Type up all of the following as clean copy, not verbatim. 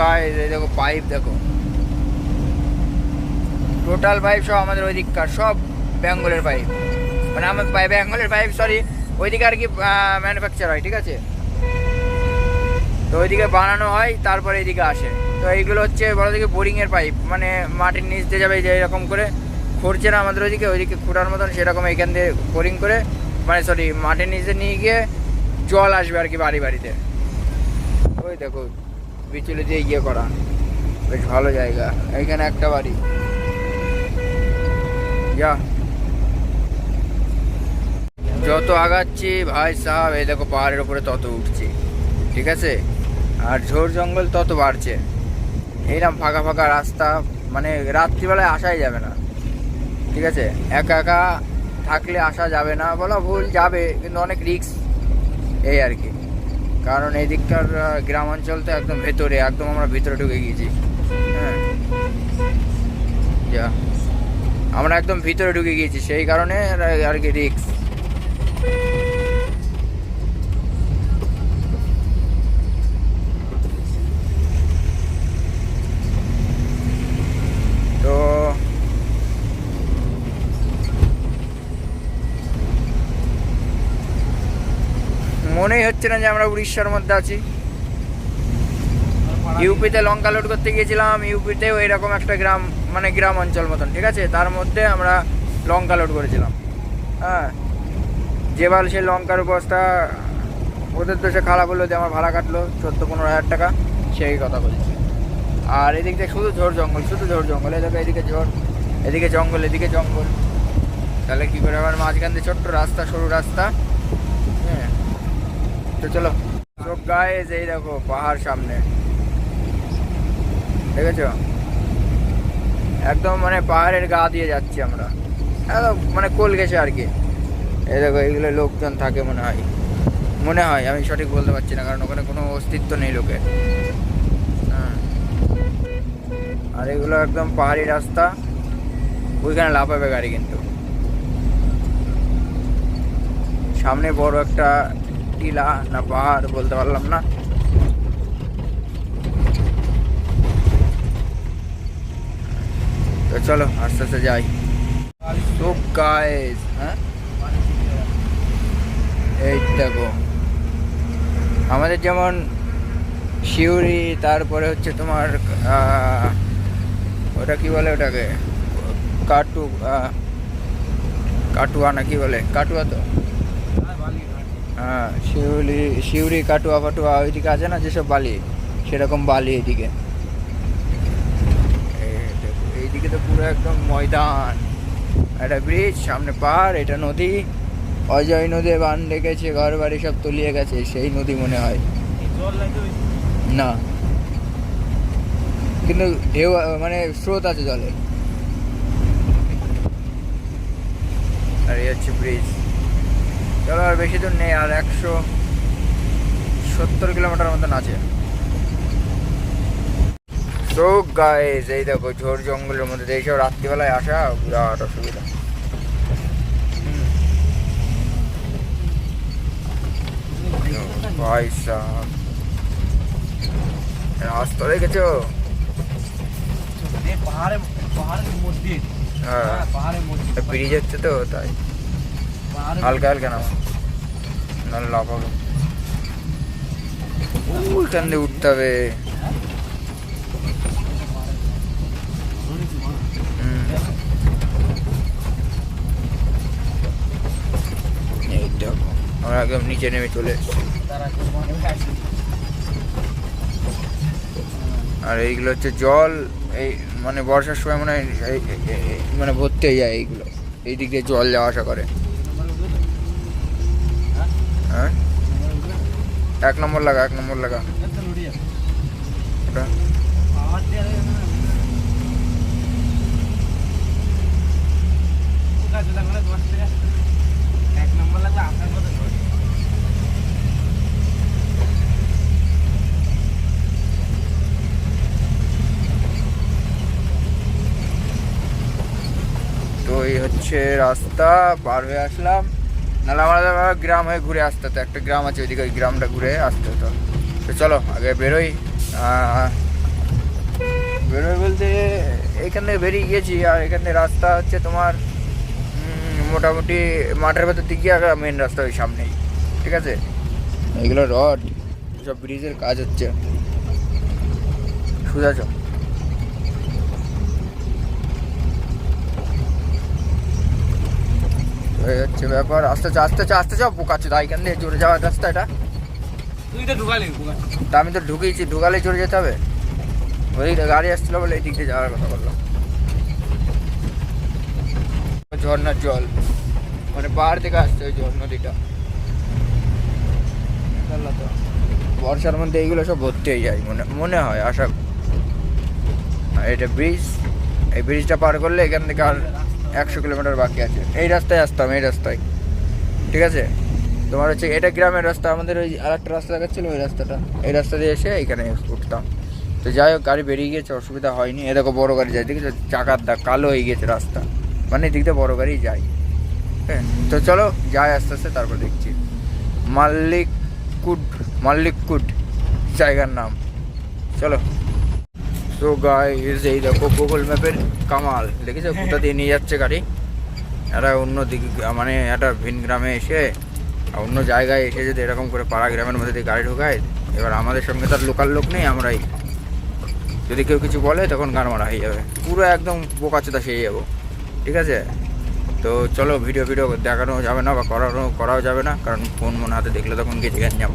Guys এই দেখো pipe দেখো, টোটাল পাইপ সব আমাদের ওই দিককার, সব বেঙ্গলের পাইপ, মানে আমার বেঙ্গলের পাইপ সরি, ওইদিকে আর কি ম্যানুফ্যাকচার হয়, ঠিক আছে। তো ওইদিকে বানানো হয়, তারপরে এইদিকে আসে। তো এইগুলো হচ্ছে বড় দিকে বোরিংয়ের পাইপ, মানে মাটির নিচ দিয়ে যাবে যে এরকম করে খুঁড়ছে না আমাদের ওইদিকে, ওইদিকে খুঁড়ার মতন সেরকম এখান দিয়ে বোরিং করে, মানে সরি মাটির নিচে নিয়ে গিয়ে জল আসবে আর কি বাড়ি বাড়িতে। ওই দেখো বিচুলি দিয়ে ইয়ে করা, বেশ ভালো জায়গা। এইখানে একটা বাড়ি, যা যত আগাচ্ছি ভাই সাহেব এই দেখো পাহাড়ের উপরে তত উঠছি, ঠিক আছে। আর ঝোড় জঙ্গল তত বাড়ছে। এইরকম ফাঁকা ফাঁকা রাস্তা, মানে রাত্রিবেলায় আসাই যাবে না, ঠিক আছে। একা একা থাকলে আসা যাবে না, বলা ভুল, যাবে কিন্তু অনেক রিস্ক এই আর কি। কারণ এই দিককার গ্রাম অঞ্চল তো একদম ভেতরে, একদম আমরা ভিতরে ঢুকে গিয়েছি। হ্যাঁ, যা আমরা একদম ভিতরে ঢুকে গিয়েছি, সেই কারণে আর কি রিস্ক। তো মনেই হচ্ছে না যে আমরা উড়িষ্যার মধ্যে আছি। ইউপিতে লঙ্কা লোড করতে গিয়েছিলাম, ইউপিতেও এরকম একটা গ্রাম, মানে গ্রাম অঞ্চল মতন, ঠিক আছে। তার মধ্যে আমরা লঙ্কা লোড করেছিলাম। হ্যাঁ, যেবার সেই লঙ্কার বস্তা ওদের তো সে খারাপ হলো, যে আমার ভাড়া কাটলো 14-15 হাজার টাকা, সেই কথা বলছি। আর এদিক থেকে শুধু ঝোড় জঙ্গল, শুধু ঝোড় জঙ্গল, এই দেখো এদিকে ঝোড়, এদিকে জঙ্গল, এদিকে জঙ্গল। তাহলে কী করে আমার মাঝখান দিয়ে ছোট্ট রাস্তা, সরু রাস্তা। হ্যাঁ, তো চলো। সব গাইস এই দেখো পাহাড় সামনে, দেখেছো, একদম মানে পাহাড়ের গা দিয়ে যাচ্ছি আমরা, একদম মানে কোল গেছে আর কি। এই দেখো এইগুলো লোকজন থাকে মনে হয়, আমি সঠিক বলতে পারছি না, কারণ ওখানে কোনো অস্তিত্ব নেই লোকের। হ্যাঁ, আর এগুলো একদম পাহাড়ি রাস্তা, ওইখানে লাফাবে গাড়ি, কিন্তু সামনে বড় একটা টিলা না পাহাড় বলতে পারলাম না। তো চলো আস্তে আস্তে যাই। সো গাইস, হ্যাঁ এই দেখো আমাদের যেমন শিউরি, তারপরে হচ্ছে তোমার ওটা কি বলে, ওটাকে কাটুয়া না কি বলে, কাটুয়া তো, হ্যাঁ শিউরি কাটুয়া ফাটুয়া ওইদিকে আছে না যেসব বালি, সেরকম বালি এইদিকে। এইদিকে তো পুরো একদম ময়দান, একটা ব্রিজ, সামনে পাহাড়, এটা নদী, অজয় নদী বান রেখেছে, ঘর বাড়ি সব তলিয়ে গেছে, সেই নদী মনে হয় না, কিন্তু ঢেউ মানে স্রোত আছে জলের। আর এই হচ্ছে ব্রিজ। চলো আর বেশি দূর নেই, আর 170 কিলোমিটার মতন আছে। তো গাইস এই দেখো ঝোড় জঙ্গলের মধ্যে এইসব রাত্রিবেলায় আসা বিরাট অসুবিধা। ভাই সাহেব রাস্তা দেখেছো, হ্যাঁ ব্রিজ হচ্ছে তো তাই হালকা হালকা নামা, নাহলে লাভ হবে। ওইখান দিয়ে উঠতে হবে। এই দেখো আমরা একদম নিচে নেমে চলে এসেছি। আর এইগুলো হচ্ছে জল, এই মানে বর্ষার সময় মনে হয় মানে ভর্তি হয়ে যায় এইগুলো, এই দিক দিয়ে জল যাওয়া আসা করে। হ্যাঁ 1 নম্বর লাগা, 1 নম্বর লাগা ওটা। তো এই হচ্ছে রাস্তা, পার হয়ে আসলাম, নাহলে আমাদের গ্রাম হয়ে ঘুরে আসতে হতো, একটা গ্রাম আছে ওইদিকে, ওই গ্রামটা ঘুরে আসতে হতো। তো চলো আগে বেরোই, বেরোয় বলতে এখান থেকে বেরিয়ে গেছি, আর এখানে রাস্তা হচ্ছে তোমার মোটামুটি মাঠের ভেতর দিকে, আর মেন রাস্তা ওই সামনেই, ঠিক আছে। এগুলো রড, সব ব্রিজের কাজ হচ্ছে, সোজা চ। এই হচ্ছে ব্যাপার, আস্তে আস্তে আস্তে যাও, বোকাচ্ছে তাই এখান থেকে জোরে যাওয়ার রাস্তা এটা। তুই তো ঢুকালি তা আমি তো ঢুকিয়েছি, ঢুকালে জোরে যেতে হবে। ওই গাড়ি আসছিল বলে এই দিক দিয়ে যাওয়ার কথা বললাম। ঝর্ণার জল মানে পাহাড় থেকে আসছে ওই জল, নদীটা। তো বর্ষার মধ্যে এইগুলো সব ভর্তি হয়ে যায় মনে হয়, আশা। এটা ব্রিজ, এই ব্রিজটা পার করলে এখান থেকে আর 100 কিলোমিটার বাকি আছে। এই রাস্তায় আসতাম, এই রাস্তায়, ঠিক আছে। তোমার হচ্ছে এটা গ্রামের রাস্তা, আমাদের ওই আর একটা রাস্তা দেখাচ্ছিল ওই রাস্তাটা, এই রাস্তা দিয়ে এসে এখানে উঠতাম। তো যাই হোক, গাড়ি বেরিয়ে গিয়েছে, অসুবিধা হয়নি। এ দেখো বড়ো গাড়ি যায়, দেখেছো চাকার দাগ কালো হয়ে গিয়েছে রাস্তা, মানে এদিক দিয়ে বড়ো গাড়ি যায়। হ্যাঁ, তো চলো যাই আস্তে আস্তে, তারপর দেখছি। মাল্লিকুড জায়গার নাম, চলো। তো গাইস এই দেখো গুগল ম্যাপের কামাল, দেখেছো কোথা দিয়ে নিয়ে যাচ্ছে গাড়ি। একটা অন্য দিকে মানে একটা ভিন গ্রামে এসে, অন্য জায়গায় এসে যদি এরকম করে পাড়া গ্রামের মধ্যে দিয়ে গাড়ি ঢোকায়, এবার আমাদের সঙ্গে তার লোকাল লোক নেই, আমরাই যদি কেউ কিছু বলে তখন গান মারা হয়ে যাবে, পুরো একদম বোকাচোদা সেই যাবো, ঠিক আছে। তো চলো, ভিডিও দেখানো যাবে না বা করাও যাবে না, কারণ ফোন মনে হাতে দেখলে তখন গেছে গ্যাঞ্জাম।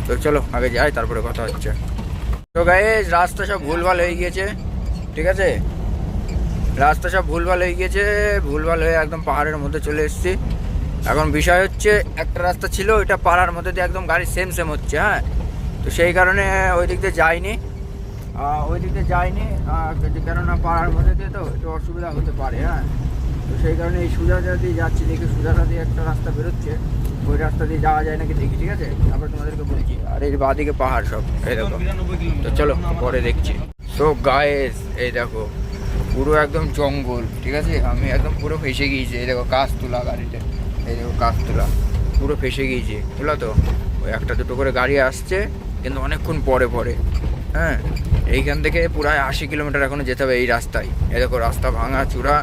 তো চলো আগে যাই, তারপরে কথা হচ্ছে। তো গাইস রাস্তা সব ভুলভাল হয়ে গিয়েছে, ঠিক আছে। রাস্তা সব ভুলভাল হয়ে গিয়েছে, ভুলভাল হয়ে একদম পাহাড়ের মধ্যে চলে এসেছি। এখন বিষয় হচ্ছে, একটা রাস্তা ছিল ওইটা পাড়ার মধ্যে দিয়ে একদম গাড়ি সেম হচ্ছে, হ্যাঁ। তো সেই কারণে ওই দিক দিয়ে যাইনি, কেননা পাড়ার মধ্যে দিয়ে তো একটু অসুবিধা হতে পারে, হ্যাঁ। তো সেই কারণে এই সোজাটা দিয়ে যাচ্ছি, দেখি সোজাটা দিয়ে একটা রাস্তা বেরোচ্ছে, ওই রাস্তা দিয়ে যাওয়া যায় নাকি দেখি, ঠিক আছে। তারপর তোমাদেরকে বলছি। আর এই বাঁদিকে পাহাড় সব, এই দেখো। তো চলো পরে দেখছি। তো গাইস এই দেখো পুরো একদম জঙ্গল, ঠিক আছে। আমি একদম পুরো ফেসে গিয়েছি, এই দেখো কাজ তোলা গাড়িতে, এই দেখো কাজ তোলা, পুরো ফেসে গিয়েছি, তোলা। তো ওই একটা দুটো করে গাড়ি আসছে, কিন্তু অনেকক্ষণ পরে, হ্যাঁ। এইখান থেকে প্রায় 80 কিলোমিটার এখনো যেতে হবে এই রাস্তায়। এই দেখো রাস্তা ভাঙা চূড়া,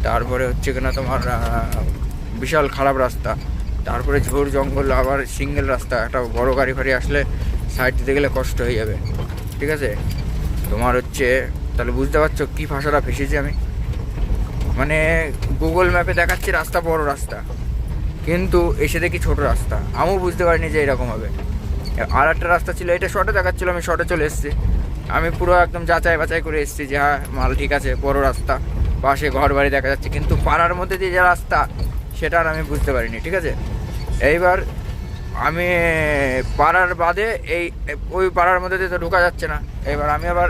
তারপরে হচ্ছে কিনা তোমার বিশাল খারাপ রাস্তা, তারপরে ঝোড় জঙ্গল, আবার সিঙ্গেল রাস্তা। একটা বড় গাড়ি ফাড়ি আসলে সাইড দিতে গেলে কষ্ট হয়ে যাবে, ঠিক আছে। তোমার হচ্ছে তাহলে বুঝতে পারছো কী ভাষাটা ফেসেছি আমি। মানে গুগল ম্যাপে দেখাচ্ছি রাস্তা বড় রাস্তা, কিন্তু এসে দেখি ছোট রাস্তা। আমিও বুঝতে পারিনি যে এরকম হবে। আর একটা রাস্তা ছিল, এটা শর্টে দেখাচ্ছিলো, আমি শর্টে চলে এসেছি। আমি পুরো একদম যাচাই বাছাই করে এসেছি যে হ্যাঁ মাল ঠিক আছে, বড় রাস্তা, পাশে ঘর বাড়ি দেখা যাচ্ছে, কিন্তু পাড়ার মধ্যে দিয়ে যে রাস্তা সেটা আর আমি বুঝতে পারিনি, ঠিক আছে। এইবার আমি পাড়ার বাদে ওই পাড়ার মধ্যে দিয়ে তো ঢোকা যাচ্ছে না। এবার আমি আবার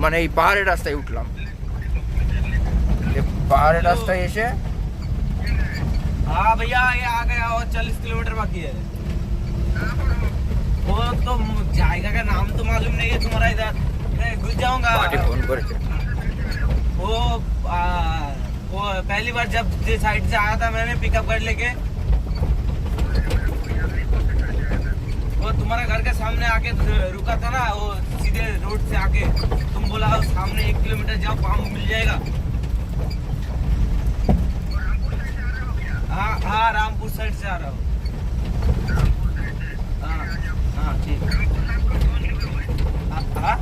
মানে এই পাহাড়ের রাস্তায় উঠলাম, পাহাড়ের রাস্তায় এসে हाँ भैया ये आ गया और 40 किलोमीटर बाकी है। वो तो जाएगा का नाम तो मालूम नहीं है तुम्हारा, इधर मैं घुस जाऊंगा। फोन करके वो पहली बार जब जिस साइड से आया था मैंने पिकअप कर लेके, वो तुम्हारा घर के सामने आके रुका था ना, वो सीधे रोड से आके तुम बोला सामने 1 किलोमीटर जाओ पाम मिल जाएगा। हाँ रामपुर साइड से आ रहा हूँ। हाँ ठीक। हाँ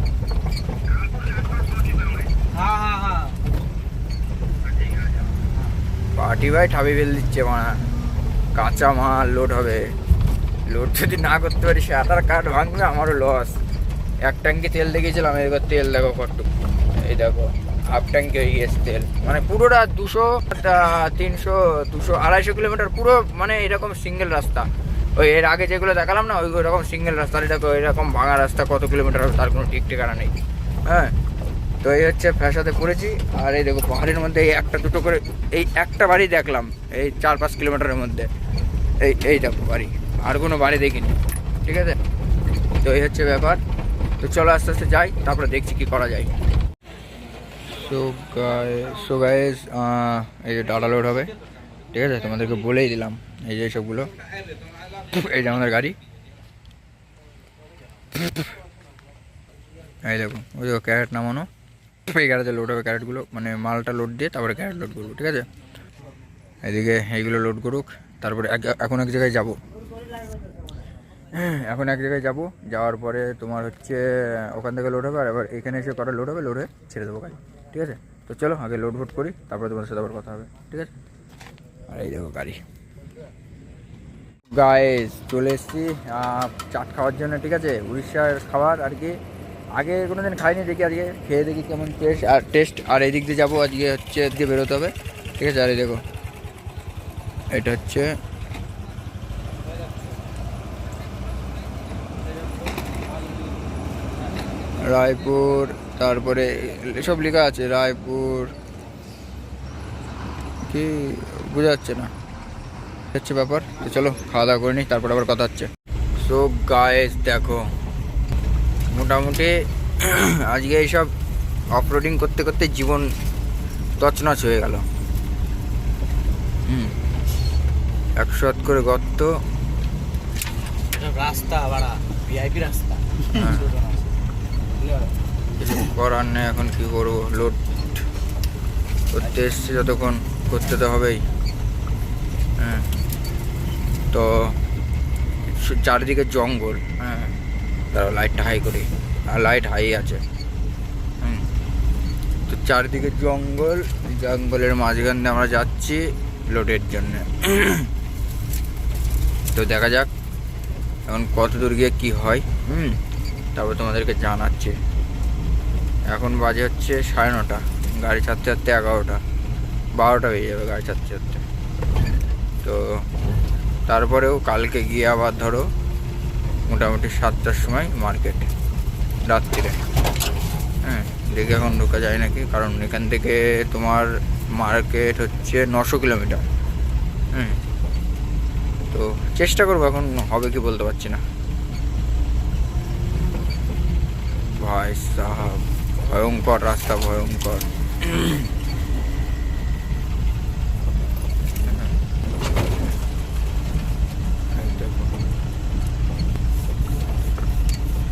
পার্টি ভাই ঠাবি ফেল দিচ্ছে, মানা কাঁচা মাল লোড হবে। লোড যদি না করতে পারি সে আধার কার্ড ভাঙবে, আমারও লস। এক ট্যাঙ্কি তেল দেখিয়েছিলাম, এবার তেল দেখো কত, এই দেখো হাফ ট্যাঙ্কি হয়ে গিয়েছে তেল। মানে পুরোটা 200, 300, 200, 250 কিলোমিটার পুরো, মানে এরকম সিঙ্গেল রাস্তা। ওই এর আগে যেগুলো দেখালাম না, ওই রকম সিঙ্গেল রাস্তা। দেখো এরকম ভাঙা রাস্তা কত কিলোমিটার হবে তার কোনো ঠিক ঠিকানা নেই, হ্যাঁ। তো এই হচ্ছে ফ্যাসাতে পড়েছি। আর এই দেখো পাহাড়ের মধ্যে এই একটা দুটো করে, এই একটা বাড়ি দেখলাম এই 4-5 কিলোমিটারের মধ্যে, এই দেখো বাড়ি, আর কোনো বাড়ি দেখিনি, ঠিক আছে। তো এই হচ্ছে ব্যাপার। তো চলো আস্তে আস্তে যাই, তারপরে দেখছি কি করা যায়। সো গাইস এই যে ডাটা লোড হবে, ঠিক আছে, তোমাদেরকে বলেই দিলাম। এই যে সবগুলো, এই যে আমাদের গাড়ি, এই দেখো ওই দেখো ক্যারেট নামানো, এই গ্যারেজে লোড হবে ক্যারেটগুলো, মানে মালটা লোড দিয়ে তারপরে ক্যারেট লোড করবো, ঠিক আছে। এদিকে এইগুলো লোড করুক, তারপরে এখন এক জায়গায় যাবো। এখন এক জায়গায় যাবো, যাওয়ার পরে তোমার হচ্ছে ওখান থেকে লোড হবে, আর এবার এখানে এসে কটা লোড হবে, লোডে ছেড়ে দেবো গাড়ি, ঠিক আছে। তো চলো আগে লোড ভোট করি, তারপরে তোমার সাথে আবার কথা হবে, ঠিক আছে। আর এই দেখো গাড়ি। গাইস চলে এসেছি চাট খাওয়ার জন্য, ঠিক আছে। উড়িষ্যার খাবার আর কি, আগে কোনো দিন খাইনি, দেখি আজকে খেয়ে দেখি কেমন টেস্ট। আর এই দিক দিয়ে যাবো আজকে, হচ্ছে এদিকে বেরোতে হবে, ঠিক আছে। আর এই দেখো এটা হচ্ছে রায়পুর, তারপরে এসব লেখা আছে রায়পুর, কি বোঝা যাচ্ছে না হচ্ছে ব্যাপার। তো চলো খাওয়া দাওয়া করে নিই, তারপর আবার কথা হচ্ছে। সো গাইস দেখো, মোটামুটি আজকে এইসব অফরোডিং করতে করতে জীবন তছনছ হয়ে গেল। 100 করে গর্ত, রাস্তা বাড়া ভিআইপি রাস্তা, কিছু করার নেই। এখন কি করবো, লোড করতে এসছি যতক্ষণ, করতে তো হবেই। হ্যাঁ, তো চারিদিকে জঙ্গল। হ্যাঁ, তারপর লাইটটা হাই করি, আর লাইট হাই আছে। তো চারিদিকে জঙ্গল, জঙ্গলের মাঝখান দিয়ে আমরা যাচ্ছি লোডের জন্য। তো দেখা যাক এখন কত দূর গিয়ে কী হয়, তারপর তোমাদেরকে জানাচ্ছি। এখন বাজে হচ্ছে 9:30, গাড়ি ছাড়তে ছাড়তে 11টা 12টা হয়ে যাবে গাড়ি ছাড়তে ছাড়তে। তো তারপরেও কালকে গিয়ে আবার ধরো মোটামুটি 7টার সময় মার্কেট, রাত্রিরে। হ্যাঁ, দেখে এখন ঢোকা যায় নাকি, কারণ এখান থেকে তোমার মার্কেট হচ্ছে 900 কিলোমিটার। তো চেষ্টা করবো, এখন হবে কি বলতে পারছি না। ভাই সাহাব ভয়ঙ্কর রাস্তা, ভয়ঙ্কর।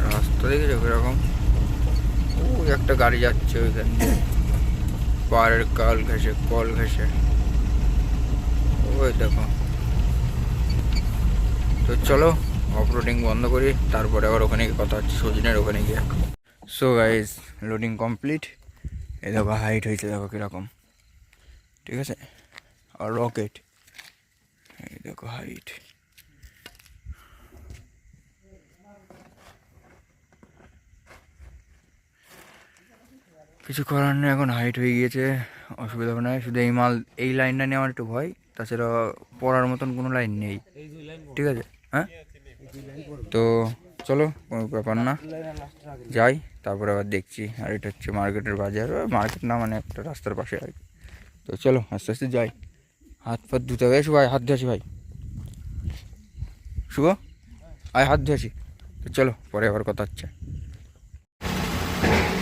রাস্তা দেখেছো কিরকম, ওই একটা গাড়ি যাচ্ছে ওইখান দিয়ে, পাহাড়ের কল ঘেঁষে, ওই দেখো। তো চলো অফরোডিং বন্ধ করি, তারপরে আবার ওখানে গিয়ে কথা হচ্ছে, সজিনের ওখানে গিয়ে। So guys loading complete. এই দেখো হাইট হয়েছে, দেখো কীরকম, ঠিক আছে। আর রকেট, এই দেখো হাইট। কিছু করার নেই, এখন হাইট হয়ে গিয়েছে, অসুবিধা হবে না। শুধু এই এই লাইনটা নিয়ে আমার একটু ভয়, তাছাড়া পড়ার মতন কোনো লাইন নেই, ঠিক আছে। হ্যাঁ, তো চলো কোনো ব্যাপার না, যাই, তারপরে আবার দেখছি। আর এটা হচ্ছে মার্কেটের বাজার, মার্কেট না মানে একটা রাস্তার পাশে আর কি। তো চলো আস্তে আস্তে যাই, হাত ফাত ধুতে হবে। শুভ হাত ধুয়ে আসি, ভাই শুভ আয় হাত ধুয়ে আসি। তো চলো পরে আবার কথা হচ্ছে।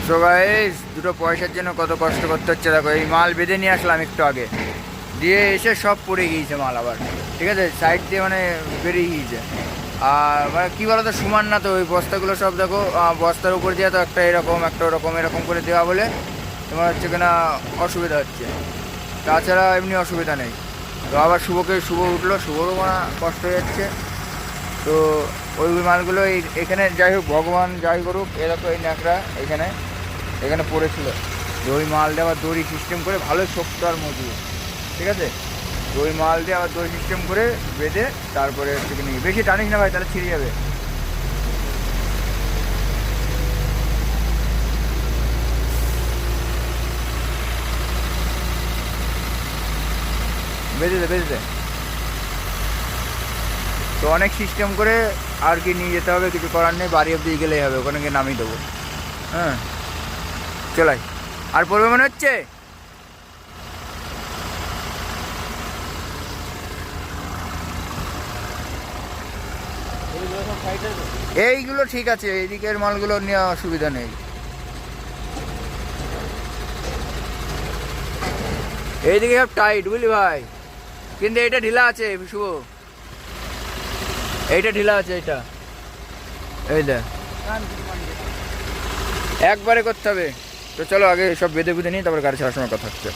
সো গাইস, দুটো পয়সার জন্য কত কষ্ট করতে হচ্ছে দেখো। এই মাল বেঁধে নিয়ে আসলাম একটু আগে, দিয়ে এসে সব পড়ে গিয়েছে মাল আবার, ঠিক আছে। সাইড দিয়ে মানে বেরিয়ে গিয়েছে। আর মানে কী বলো তো, সমান না তো ওই বস্তাগুলো সব দেখো, বস্তার উপর দিয়ে তো একটা এরকম একটা ওরকম এরকম করে দেওয়া বলে তোমার হচ্ছে কিনা অসুবিধা হচ্ছে, তাছাড়া এমনি অসুবিধা নেই। তো আবার শুভ উঠলো, শুভরও মানে কষ্ট হয়ে যাচ্ছে। তো ওই মালগুলো এখানে যাই হোক, ভগবান যাই করুক, এরকম এই ন্যাকড়া এখানে পড়েছিল। তো ওই মাল দিয়ে আবার দড়ি সিস্টেম করে, ভালোই শক্ত আর মজবুত, ঠিক আছে। তো ওই মাল দিয়ে আবার দড়ি সিস্টেম করে বেঁধে তারপরে থেকে নিয়ে, বেশি টানিস না ভাই, তাহলে ছিঁড়ে যাবে। বেঁধে দে। তো অনেক সিস্টেম করে আর কি নিয়ে যেতে হবে, কিছু করার নেই। বাড়ি অব্দি গেলেই হবে, ওখানে গিয়ে নামিয়ে দেবো। হ্যাঁ চলাই, আর পড়বে মনে হচ্ছে। এইগুলো ঠিক আছে, এইদিকের মালগুলো নিয়ে অসুবিধা নেই। এইদিকে সব টাইট বুঝলি ভাই, কিন্তু এটা ঢিলা আছে শুভ, এইটা ঢিলা আছে, এইটা এই দেখ একবারে করতে হবে। তো চলো আগে সব বেঁধে বুঝে নিই, তারপর গাড়ি ছাড়ার সময় কথা হচ্ছে।